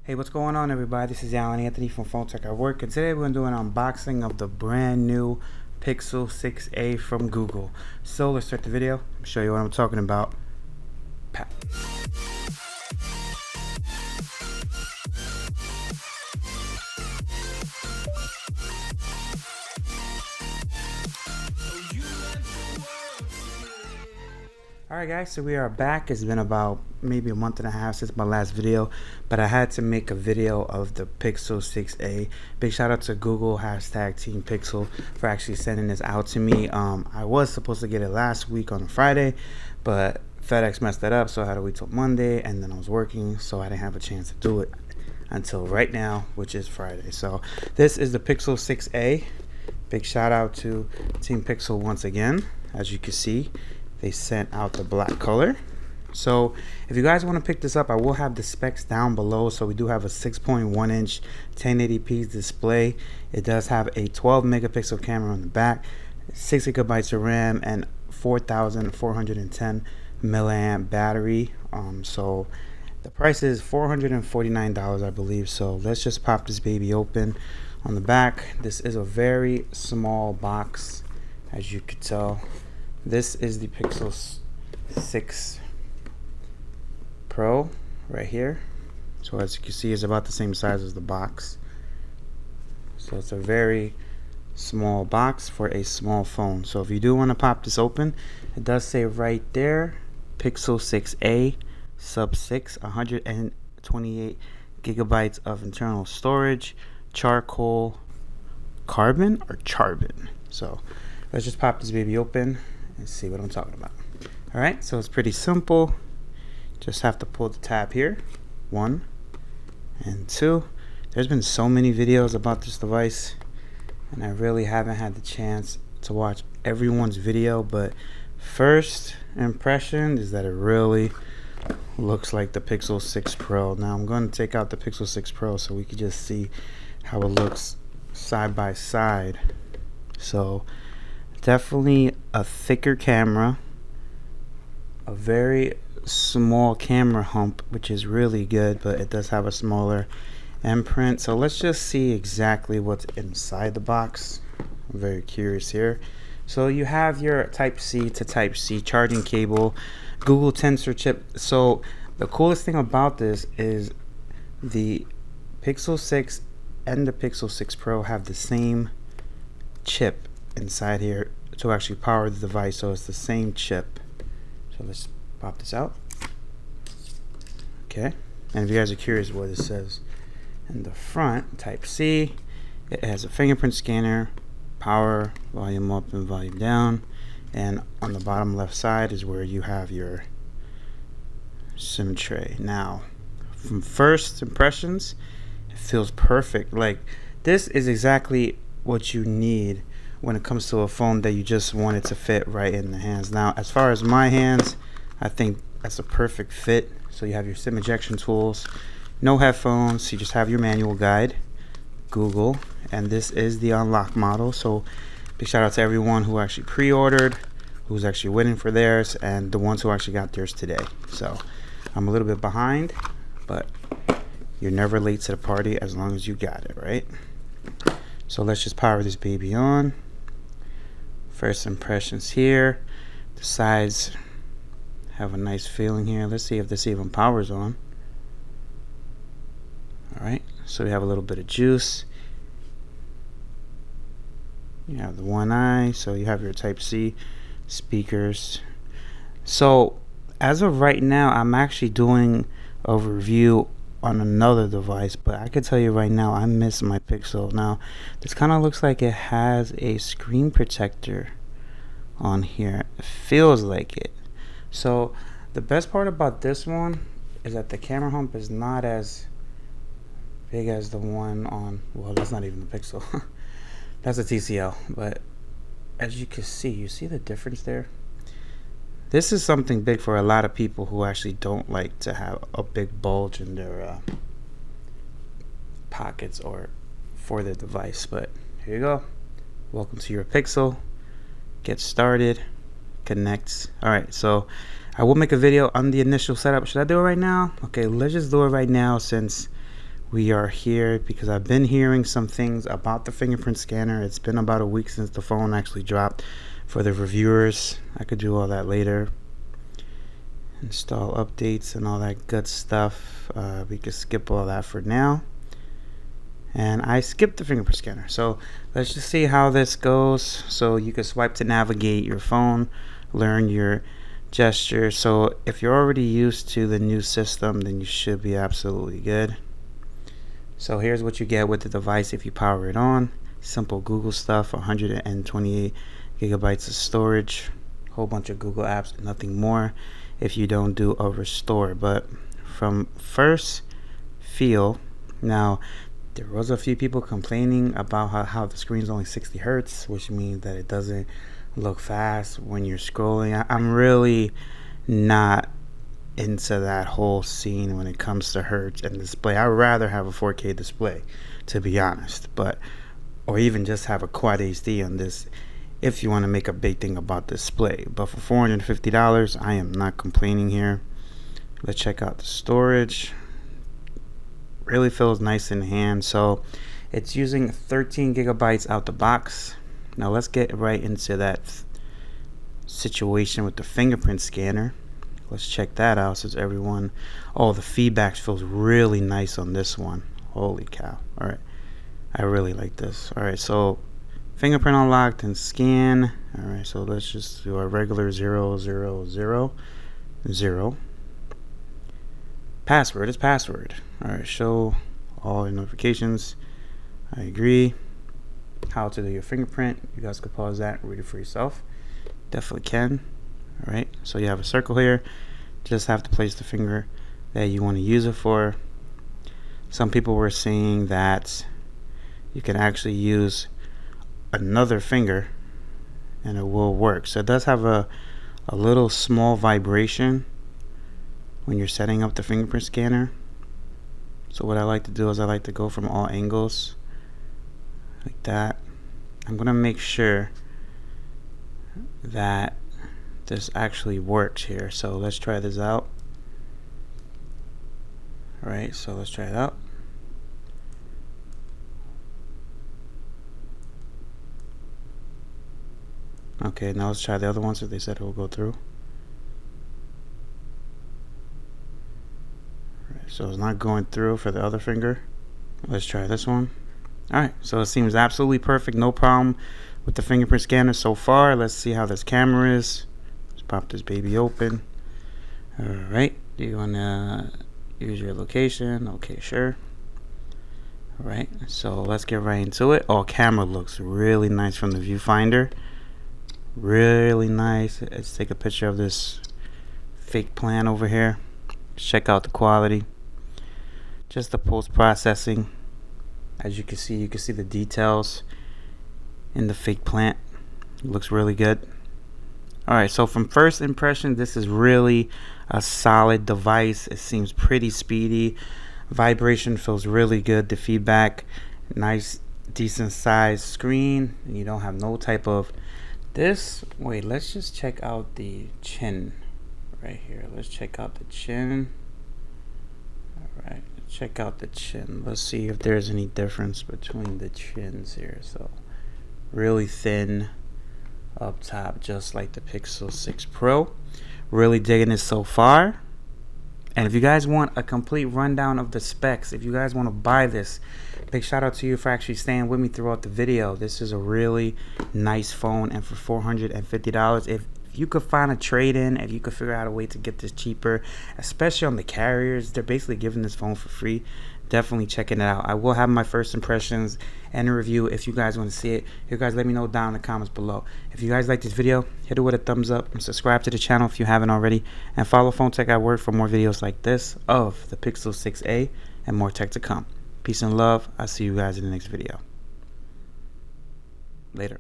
Hey, what's going on, everybody? This is Alan Anthony from Phone Tech at Work, and today we're going to do an unboxing of the brand new Pixel 6a from Google. So let's start the video. I'll show you what I'm talking about. Pow. Alright guys, so we are back. It's been about maybe a month and a half since my last video, but I had to make a video of the Pixel 6a. Big shout out to Google #Team Pixel for actually sending this out to me. I was supposed to get it last week on Friday, but FedEx messed that up, so I had to wait till Monday, and then I was working, so I didn't have a chance to do it until right now, which is Friday. So this is the Pixel 6a. Big shout out to Team Pixel once again. As you can see, they sent out the black color. So if you guys want to pick this up, I will have the specs down below. So we do have a 6.1 inch 1080p display. It does have a 12 megapixel camera on the back, 6 gigabytes of RAM, and 4,410 milliamp battery. So the price is $449, I believe. So let's just pop this baby open. On the back, this is a very small box, as you could tell. This is the Pixel 6 Pro right here. So as you can see, it's about the same size as the box. So it's a very small box for a small phone. So if you do want to pop this open, it does say right there, Pixel 6a sub 6, 128 gigabytes of internal storage, charcoal, carbon or charbon. So let's just pop this baby open and see what I'm talking about. Alright, so it's pretty simple. Just have to pull the tab here, 1 and 2. There's been so many videos about this device, and I really haven't had the chance to watch everyone's video, but first impression is that it really looks like the Pixel 6 Pro. Now I'm going to take out the Pixel 6 Pro so we can just see how it looks side by side. So definitely a thicker camera, a very small camera hump, which is really good, but it does have a smaller imprint. So let's just see exactly what's inside the box. I'm very curious here. So you have your Type-C to Type-C charging cable, Google Tensor chip. So the coolest thing about this is the Pixel 6 and the Pixel 6 Pro have the same chip inside here to actually power the device. So it's the same chip. So let's pop this out. Okay, and if you guys are curious what it says in the front, Type-C, it has a fingerprint scanner, power, volume up and volume down, and on the bottom left side is where you have your SIM tray. Now from first impressions, it feels perfect. Like, this is exactly what you need when it comes to a phone that you just want it to fit right in the hands. Now, as far as my hands, I think that's a perfect fit. So you have your SIM ejection tools, no headphones, you just have your manual guide, Google, and this is the unlock model. So big shout out to everyone who actually pre-ordered, who's actually waiting for theirs, and the ones who actually got theirs today. So I'm a little bit behind, but you're never late to the party as long as you got it, right? So let's just power this baby on. First impressions here. The sides have a nice feeling here. Let's see if this even powers on. Alright, so we have a little bit of juice. You have the one eye, so you have your Type-C speakers. So as of right now, I'm actually doing a review on another device, but I can tell you right now, I miss my Pixel. Now this kind of looks like it has a screen protector on here. It feels like it. So the best part about this one is that the camera hump is not as big as the one on, well, that's not even the Pixel. That's a TCL, but as you can see, you see the difference there? This is something big for a lot of people who actually don't like to have a big bulge in their pockets or for their device. But here you go. Welcome to your Pixel. Get started. Connect. Alright, so I will make a video on the initial setup. Should I do it right now? Okay, let's just do it right now since we are here because I've been hearing some things about the fingerprint scanner. It's been about a week since the phone actually dropped. For the reviewers, I could do all that later. Install updates and all that good stuff. We could skip all that for now. And I skipped the fingerprint scanner. So let's just see how this goes. So you can swipe to navigate your phone, learn your gesture. So if you're already used to the new system, then you should be absolutely good. So here's what you get with the device if you power it on. Simple Google stuff, 128 gigabytes of storage, whole bunch of Google apps, nothing more if you don't do a restore. But from first feel, now there was a few people complaining about how the screen's only 60 hertz, which means that it doesn't look fast when you're scrolling. I'm really not into that whole scene when it comes to hertz and display. I'd rather have a 4K display, to be honest, or even just have a quad HD on this if you want to make a big thing about display. But for $450, I am not complaining here. Let's check out the storage. Really feels nice in hand. So it's using 13 gigabytes out the box. Now let's get right into that situation with the fingerprint scanner. Let's check that out since everyone, the feedback feels really nice on this one. Holy cow. All right, I really like this. All right, so fingerprint unlocked and scan. All right, so let's just do a regular 000 0. Password is password. All right, show all your notifications. I agree. How to do your fingerprint. You guys could pause that and read it for yourself. Definitely can. All right, so you have a circle here. Just have to place the finger that you want to use it for. Some people were saying that you can actually use another finger and it will work. So it does have a little small vibration when you're setting up the fingerprint scanner. So what I like to do is I like to go from all angles like that. I'm gonna make sure that this actually works here. So let's try this out. All right, so let's try it out. Okay, now let's try the other one. So they said it will go through. All right, so it's not going through for the other finger. Let's try this one. All right, so it seems absolutely perfect. No problem with the fingerprint scanner so far. Let's see how this camera is. Let's pop this baby open. All right, do you want to use your location? Okay, sure. All right, so let's get right into it. Camera looks really nice from the viewfinder. Really nice. Let's take a picture of this fake plant over here. Check out the quality. Just the post-processing. As you can see the details in the fake plant. It looks really good. Alright, so from first impression, this is really a solid device. It seems pretty speedy. Vibration feels really good. The feedback, nice, decent size screen. And you don't have no type of this. Wait, let's just check out the chin right here. Let's check out the chin. Alright, check out the chin. Let's see if there's any difference between the chins here. So really thin up top, just like the Pixel 6 Pro. Really digging it so far. And if you guys want a complete rundown of the specs, if you guys want to buy this, big shout out to you for actually staying with me throughout the video. This is a really nice phone, and for $450, if you could find a trade-in, if you could figure out a way to get this cheaper, especially on the carriers, they're basically giving this phone for free. Definitely checking it out. I will have my first impressions and a review if you guys want to see it. You guys let me know down in the comments below. If you guys like this video, hit it with a thumbs up and subscribe to the channel if you haven't already, and follow Phone Tech at Work for more videos like this of the Pixel 6a and more tech to come. Peace and love. I'll see you guys in the next video. Later.